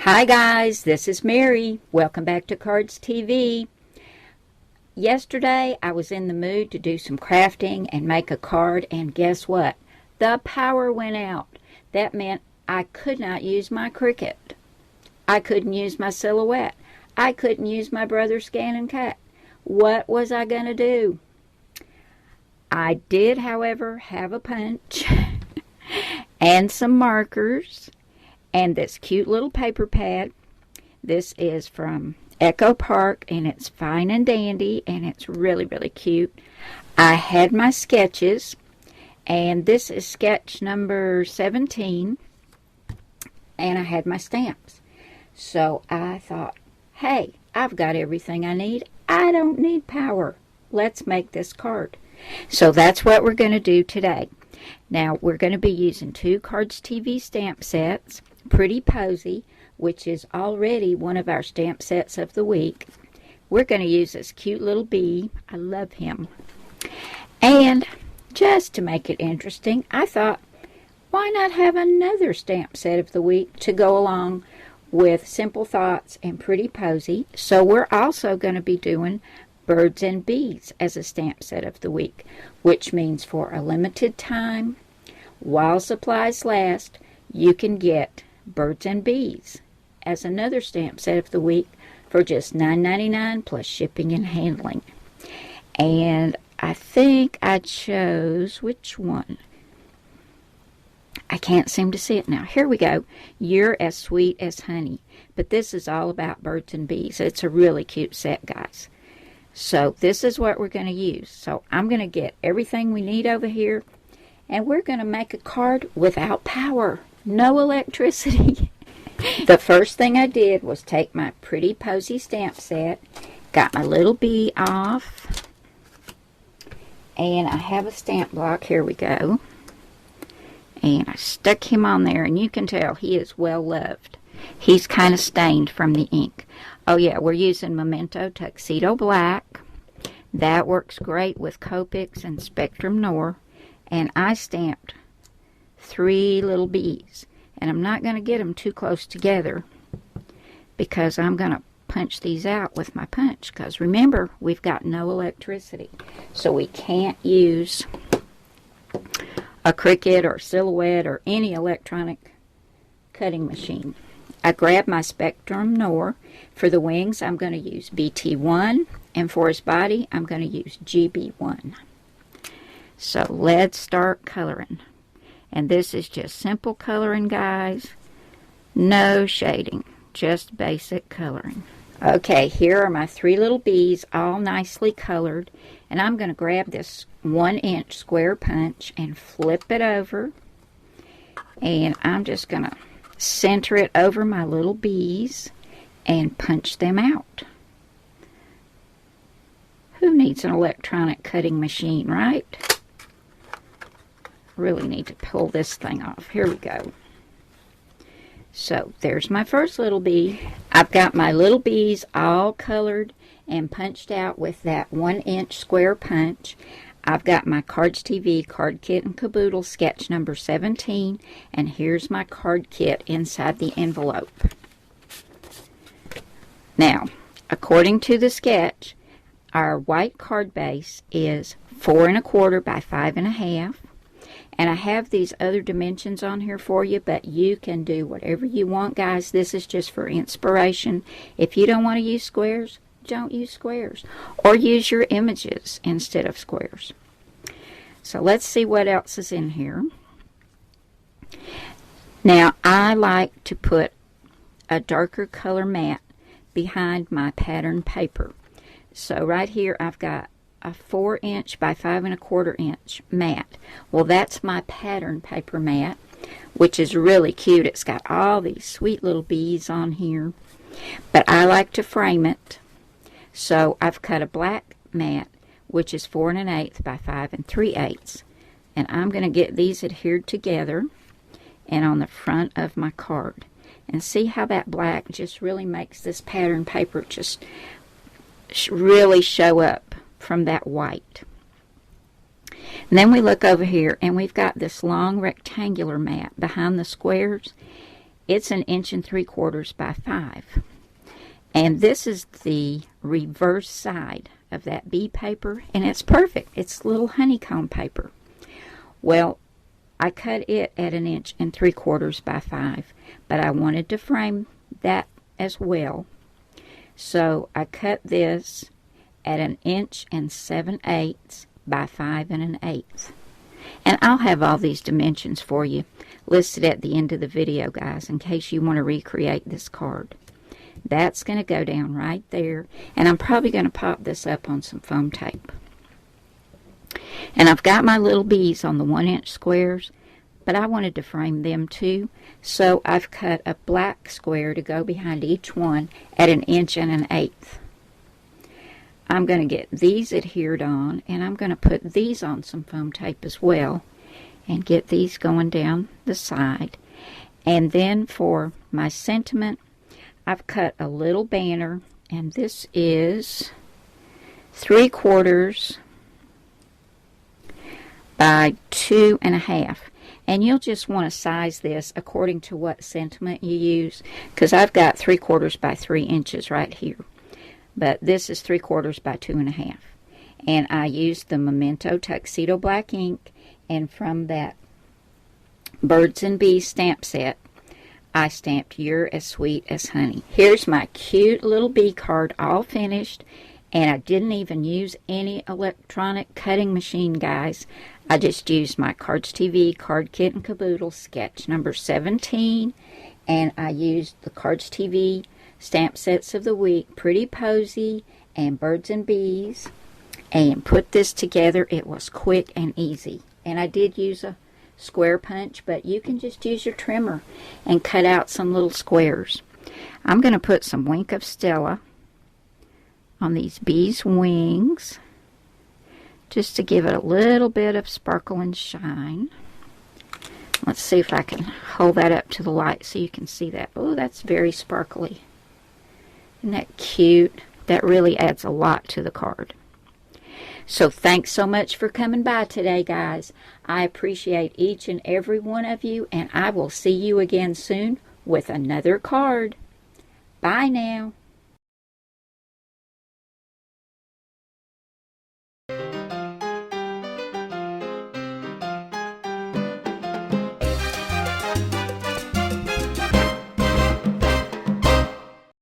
Hi guys, this is Mary. Welcome back to Cardz TV. Yesterday I was in the mood to do some crafting and make a card, and guess what? The power went out. That meant I could not use my Cricut. I couldn't use my Silhouette. I couldn't use my brother's Scan and Cut. What was I going to do? I did, however, have a punch and some markers and this cute little paper pad. This is from Echo Park, and it's fine and dandy, and it's really, really cute. I had my sketches, and this is sketch number 17, and I had my stamps. So I thought, hey, I've got everything I need. I don't need power. Let's make this card. So that's what we're going to do today. Now, we're going to be using two Cardz TV stamp sets. Pretty Posy, which is already one of our stamp sets of the week. We're going to use this cute little bee. I love him. And just to make it interesting, I thought, why not have another stamp set of the week to go along with Simple Thoughts and Pretty Posy? So we're also going to be doing Birds and Bees as a stamp set of the week, which means for a limited time, while supplies last, you can get Birds and Bees as another stamp set of the week for just $9.99 plus shipping and handling. And I think I chose, which one? I can't seem to see it now. Here we go. You're as Sweet as Honey. But this is all about birds and bees. It's a really cute set, guys. So this is what we're going to use. So I'm going to get everything we need over here, and we're going to make a card without power. No electricity. The first thing I did was take my Pretty Posy stamp set, got my little bee off, and I have a stamp block. Here we go. And I stuck him on there, and you can tell he is well loved. He's kind of stained from the ink. Oh yeah, we're using Memento Tuxedo Black. That works great with Copics and Spectrum Noir. And I stamped 3 little bees. And I'm not going to get them too close together because I'm going to punch these out with my punch. Because remember, we've got no electricity. So we can't use a Cricut or Silhouette or any electronic cutting machine. I grabbed my Spectrum Noir. For the wings, I'm going to use BT1. And for his body, I'm going to use GB1. So let's start coloring. And this is just simple coloring, guys. No shading. Just basic coloring. Okay, here are my 3 little bees, all nicely colored. And I'm going to grab this 1-inch square punch and flip it over. And I'm just going to center it over my little bees and punch them out. Who needs an electronic cutting machine, right? Really need to pull this thing off. Here we go. So there's my first little bee. I've got my little bees all colored and punched out with that 1-inch square punch. I've got my Cardz TV Card Kit and Kaboodle sketch number 17, and here's my card kit inside the envelope. Now, according to the sketch, our white card base is 4 1/4 by 5 1/2. And I have these other dimensions on here for you, but you can do whatever you want, guys. This is just for inspiration. If you don't want to use squares, don't use squares. Or use your images instead of squares. So let's see what else is in here. Now, I like to put a darker color mat behind my pattern paper. So right here I've got a 4-inch by 5 1/4 inch mat. Well, that's my pattern paper mat, which is really cute. It's got all these sweet little bees on here, but I like to frame it. So I've cut a black mat, which is 4 1/8 by 5 3/8, and I'm going to get these adhered together and on the front of my card. And see how that black just really makes this pattern paper just really show up from that white. And then we look over here, and we've got this long rectangular mat behind the squares, It's 1 3/4 inches by 5. And this is the reverse side of that bee paper, and it's perfect. It's little honeycomb paper. Well, I cut it at 1 3/4 inches by 5, but I wanted to frame that as well. So I cut this at 1 7/8 inches by 5 1/8. And I'll have all these dimensions for you listed at the end of the video, guys, in case you want to recreate this card. That's going to go down right there, and I'm probably going to pop this up on some foam tape. And I've got my little bees on the 1-inch squares, but I wanted to frame them too, so I've cut a black square to go behind each one at 1 1/8 inches. I'm going to get these adhered on, and I'm going to put these on some foam tape as well, and get these going down the side. And then for my sentiment, I've cut a little banner, and this is 3/4 by 2 1/2. And you'll just want to size this according to what sentiment you use, because I've got 3/4 by 3 inches right here. But this is 3/4 by 2 1/2. And I used the Memento Tuxedo Black ink, and from that Birds and Bees stamp set, I stamped You're as Sweet as Honey. Here's my cute little bee card all finished, and I didn't even use any electronic cutting machine, guys. I just used my Cardz TV Card Kit and Kaboodle sketch number 17, and I used the Cardz TV stamp sets of the week, Pretty Posy and Birds and Bees, and put this together. It was quick and easy, and I did use a square punch, but you can just use your trimmer and cut out some little squares. I'm going to put some Wink of Stella on these bees' wings just to give it a little bit of sparkle and shine. Let's see if I can hold that up to the light so you can see that. Oh, that's very sparkly. Isn't that cute? That really adds a lot to the card. So thanks so much for coming by today, guys. I appreciate each and every one of you, and I will see you again soon with another card. Bye now.